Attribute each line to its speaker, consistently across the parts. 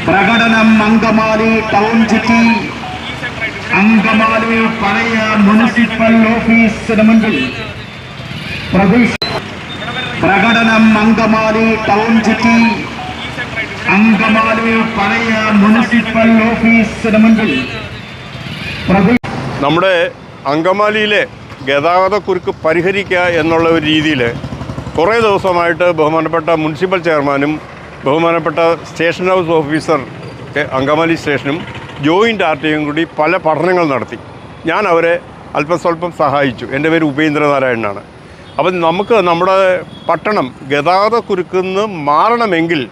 Speaker 1: പ്രകടനം Angamaly town city Angamaly പഴയ municipal ഓഫീസിന് മുൻപിൽ പ്രകടനം അങ്കമാലി ടൗൺ സിറ്റി അങ്കമാലി പഴയ മുനിസിപ്പൽ ഓഫീസിന് മുൻപിൽ
Speaker 2: നമ്മുടെ അങ്കമാലിയിലെ ഗതാഗതക്കുരുക്ക് പരിഹരിക്കുക എന്നുള്ള ഒരു രീതിയിൽ കുറേ ദിവസമായിട്ട് ബഹുമാനപ്പെട്ട മുനിസിപ്പൽ ചെയർമാനും ബഹുമാനപ്പെട്ട സ്റ്റേഷൻ ഹൗസ് ഓഫീസർ അങ്കമാലി സ്റ്റേഷനും ജോയിൻ്റ് ആർടിയും കൂടി പല പഠനങ്ങൾ നടത്തി. ഞാൻ അവരെ അല്പസ്വല്പം സഹായിച്ചു. എൻ്റെ പേര് ഉപേന്ദ്രനാരായണനാണ്. അപ്പം നമുക്ക് നമ്മുടെ പട്ടണം ഗതാഗതക്കുരുക്കിന്ന് മാറണമെങ്കിൽ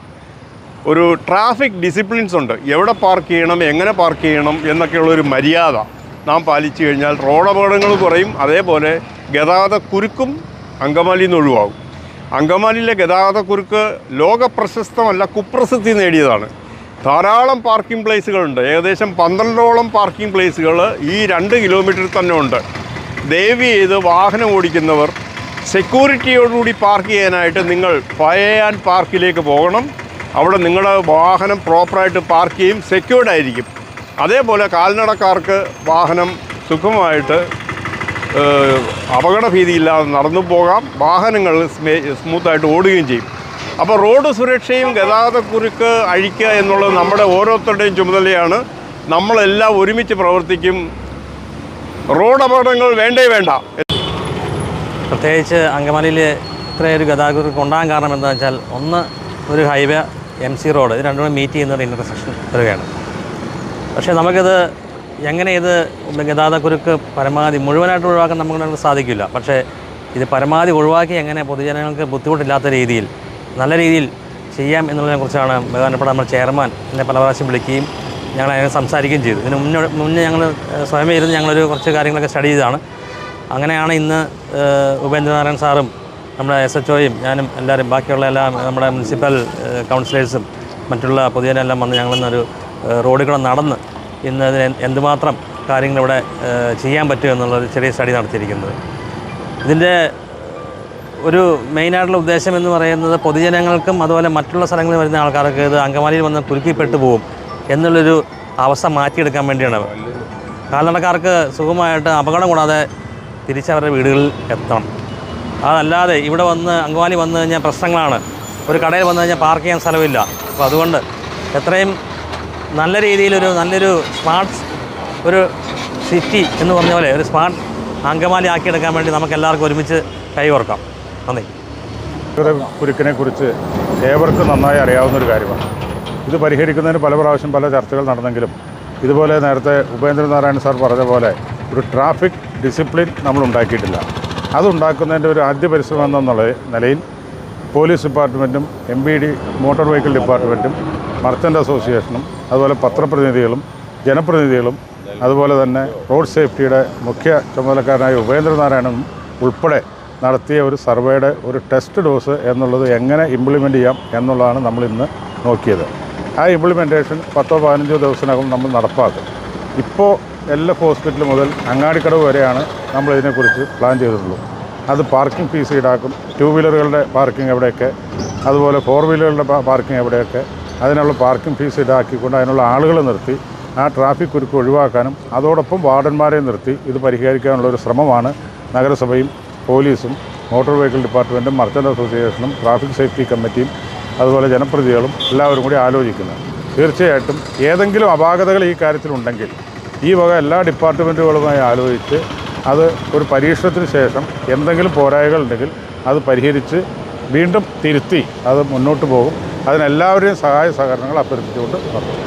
Speaker 2: ഒരു ട്രാഫിക് ഡിസിപ്ലിൻസ് ഉണ്ട്. എവിടെ പാർക്ക് ചെയ്യണം, എങ്ങനെ പാർക്ക് ചെയ്യണം എന്നൊക്കെയുള്ളൊരു മര്യാദ നാം പാലിച്ചു കഴിഞ്ഞാൽ റോഡപകടങ്ങൾ കുറയും. അതേപോലെ ഗതാഗതക്കുരുക്കും അങ്കമാലിയിൽ നിന്ന് ഒഴിവാകും. അങ്കമാലിയിലെ ഗതാഗതക്കുരുക്ക് ലോക പ്രശസ്തമല്ല, കുപ്രസിദ്ധി നേടിയതാണ്. ധാരാളം പാർക്കിംഗ് പ്ലേസുകളുണ്ട്. ഏകദേശം 12ഓളം പാർക്കിംഗ് പ്ലേസുകൾ ഈ 2 കിലോമീറ്ററിൽ തന്നെ ഉണ്ട്. ദയവ് ചെയ്ത് വാഹനം ഓടിക്കുന്നവർ സെക്യൂരിറ്റിയോടുകൂടി പാർക്ക് ചെയ്യാനായിട്ട് നിങ്ങൾ ഫയർ ആൻഡ് പാർക്കിലേക്ക് പോകണം. അവിടെ നിങ്ങളുടെ വാഹനം പ്രോപ്പറായിട്ട് പാർക്ക് ചെയ്യും, സെക്യൂർഡ് ആയിരിക്കും. അതേപോലെ കാൽനടക്കാർക്ക് വാഹനം സുഖമായിട്ട് അപകടഭീതിയില്ലാതെ നടന്നു പോകാം. വാഹനങ്ങൾ സ്മൂത്തായിട്ട് ഓടുകയും ചെയ്യും. അപ്പോൾ റോഡ് സുരക്ഷയും ഗതാഗതക്കുരുക്ക് അഴിക്കുക എന്നുള്ളത് നമ്മുടെ ഓരോരുത്തരുടെയും ചുമതലയാണ്. നമ്മളെല്ലാം ഒരുമിച്ച് പ്രവർത്തിക്കും. റോഡ് അപകടങ്ങൾ വേണ്ടേ വേണ്ട.
Speaker 3: പ്രത്യേകിച്ച് അങ്കമാലിയിൽ ഇത്രയൊരു ഗതാഗതക്കുരുക്ക് ഉണ്ടാകാൻ കാരണം എന്താണെന്ന് വെച്ചാൽ, ഒന്ന് ഒരു ഹൈവേ, MC റോഡ്, ഇത് രണ്ടും മീറ്റ് ചെയ്യുന്ന ഒരു ഇൻ്റർസെക്ഷൻ വരികയാണ്. പക്ഷേ നമുക്കിത് എങ്ങനെ ഇത് ഗതാഗതക്കുരുക്ക് പരമാവധി മുഴുവനായിട്ട് ഒഴിവാക്കാൻ നമുക്ക് സാധിക്കില്ല. പക്ഷേ ഇത് പരമാവധി ഒഴിവാക്കി എങ്ങനെ പൊതുജനങ്ങൾക്ക് ബുദ്ധിമുട്ടില്ലാത്ത രീതിയിൽ നല്ല രീതിയിൽ ചെയ്യാം എന്നുള്ളതിനെക്കുറിച്ചാണ് ബഹുമാനപ്പെട്ട നമ്മുടെ ചെയർമാൻ എന്നെ പല പ്രാവശ്യം വിളിക്കുകയും ഞങ്ങൾ അതിനെ സംസാരിക്കുകയും ചെയ്തു. ഇതിന് മുന്നേ ഞങ്ങൾ സ്വയമേ ഇരുന്ന് ഞങ്ങളൊരു കുറച്ച് കാര്യങ്ങളൊക്കെ സ്റ്റഡി ചെയ്തതാണ്. അങ്ങനെയാണ് ഇന്ന് ഉപേന്ദ്രനാരായൺ സാറും നമ്മുടെ SHOയും ഞാനും എല്ലാവരും ബാക്കിയുള്ള എല്ലാ നമ്മുടെ മുനിസിപ്പൽ കൗൺസിലേഴ്സും മറ്റുള്ള പൊതുജനെല്ലാം വന്ന് ഞങ്ങളിന്നൊരു റോഡുകൾ നടന്ന് ഇന്ന് അതിന് എന്തുമാത്രം കാര്യങ്ങളിവിടെ ചെയ്യാൻ പറ്റും എന്നുള്ളൊരു ചെറിയ സ്റ്റഡി നടത്തിയിരിക്കുന്നത്. ഇതിൻ്റെ ഒരു മെയിനായിട്ടുള്ള ഉദ്ദേശം എന്ന് പറയുന്നത് പൊതുജനങ്ങൾക്കും അതുപോലെ മറ്റുള്ള സ്ഥലങ്ങളിൽ വരുന്ന ആൾക്കാർക്ക് ഇത് അങ്കമാലിയിൽ വന്ന് കുരുക്കിപ്പെട്ടു പോകും എന്നുള്ളൊരു അവസ്ഥ മാറ്റിയെടുക്കാൻ വേണ്ടിയാണ്. കാൽനടക്കാർക്ക് സുഖമായിട്ട് അപകടം കൂടാതെ തിരിച്ചവരുടെ വീടുകളിൽ എത്തണം. അതല്ലാതെ ഇവിടെ വന്ന് അങ്കമാലി വന്നു കഴിഞ്ഞാൽ പ്രശ്നങ്ങളാണ്. ഒരു കടയിൽ വന്നു കഴിഞ്ഞാൽ പാർക്ക് ചെയ്യാൻ സ്ഥലമില്ല. അപ്പോൾ അതുകൊണ്ട് എത്രയും നല്ല രീതിയിലൊരു നല്ലൊരു സ്മാർട്ട് ഒരു സിറ്റി എന്ന് പറഞ്ഞ പോലെ ഒരു സ്മാർട്ട് അങ്കമാലി ആക്കിയെടുക്കാൻ വേണ്ടി നമുക്ക് എല്ലാവർക്കും ഒരുമിച്ച് കൈകോർക്കാം. നന്ദി.
Speaker 4: കുരുക്കിനെ കുറിച്ച് ഏവർക്കും നന്നായി അറിയാവുന്നൊരു കാര്യമാണ്. ഇത് പരിഹരിക്കുന്നതിന് പല പ്രാവശ്യം പല ചർച്ചകൾ നടന്നെങ്കിലും ഇതുപോലെ നേരത്തെ ഉപേന്ദ്രനാരായൺ സാർ പറഞ്ഞ പോലെ ഒരു ട്രാഫിക് ഡിസിപ്ലിൻ നമ്മൾ ഉണ്ടാക്കിയിട്ടില്ല. അതുണ്ടാക്കുന്നതിൻ്റെ ഒരു ആദ്യ പരിശ്രമം എന്നുള്ള നിലയിൽ പോലീസ് ഡിപ്പാർട്ട്മെൻറ്റും MVD മോട്ടോർ വെഹിക്കിൾ ഡിപ്പാർട്ട്മെൻറ്റും മർച്ചൻ്റ് അസോസിയേഷനും അതുപോലെ പത്രപ്രതിനിധികളും ജനപ്രതിനിധികളും അതുപോലെ തന്നെ റോഡ് സേഫ്റ്റിയുടെ മുഖ്യ ചുമതലക്കാരനായ ഉപേന്ദ്രനാരായണനും ഉൾപ്പെടെ നടത്തിയ ഒരു സർവേയുടെ ഒരു ടെസ്റ്റ് ഡോസ് എന്നുള്ളത് എങ്ങനെ ഇംപ്ലിമെൻ്റ് ചെയ്യാം എന്നുള്ളതാണ് നമ്മളിന്ന് നോക്കിയത്. ആ ഇംപ്ലിമെൻറ്റേഷൻ 10-15 ദിവസത്തിനകം നമ്മൾ നടപ്പാക്കും. ഇപ്പോൾ എല്ലാ ഹോസ്പിറ്റൽ മുതൽ അങ്ങാടിക്കടവ് വരെയാണ് നമ്മളിതിനെക്കുറിച്ച് പ്ലാൻ ചെയ്തിട്ടുള്ളൂ. അത് പാർക്കിംഗ് ഫീസ് ഈടാക്കും, 2 വീലറുകളുടെ പാർക്കിംഗ് എവിടെയൊക്കെ, അതുപോലെ 4 വീലറുകളുടെ പാർക്കിംഗ് എവിടെയൊക്കെ, അതിനുള്ള പാർക്കിംഗ് ഫീസ് ഈടാക്കിക്കൊണ്ട് അതിനുള്ള ആളുകളെ നിർത്തി ആ ട്രാഫിക് കുരുക്ക് ഒഴിവാക്കാനും അതോടൊപ്പം വാർഡന്മാരെ നിർത്തി ഇത് പരിഹരിക്കാനുള്ളൊരു ശ്രമമാണ് നഗരസഭയും പോലീസും മോട്ടോർ വെഹിക്കിൾ ഡിപ്പാർട്ട്മെൻറ്റും മർച്ചൻ്റ് അസോസിയേഷനും ട്രാഫിക് സേഫ്റ്റി കമ്മിറ്റിയും അതുപോലെ ജനപ്രതിനിധികളും എല്ലാവരും കൂടി ആലോചിക്കുന്നത്. തീർച്ചയായിട്ടും ഏതെങ്കിലും അപാകതകൾ ഈ കാര്യത്തിലുണ്ടെങ്കിൽ ഈ വക എല്ലാ ഡിപ്പാർട്ട്മെൻറ്റുകളുമായി ആലോചിച്ച് അത് ഒരു പരീക്ഷണത്തിന് ശേഷം എന്തെങ്കിലും പോരായ്മകളുണ്ടെങ്കിൽ അത് പരിഹരിച്ച് വീണ്ടും തിരുത്തി അത് മുന്നോട്ട് പോകും. അതിനെല്ലാവരെയും സഹായ സഹകരണങ്ങൾ അഭ്യർത്ഥിച്ചുകൊണ്ട് നടത്തും.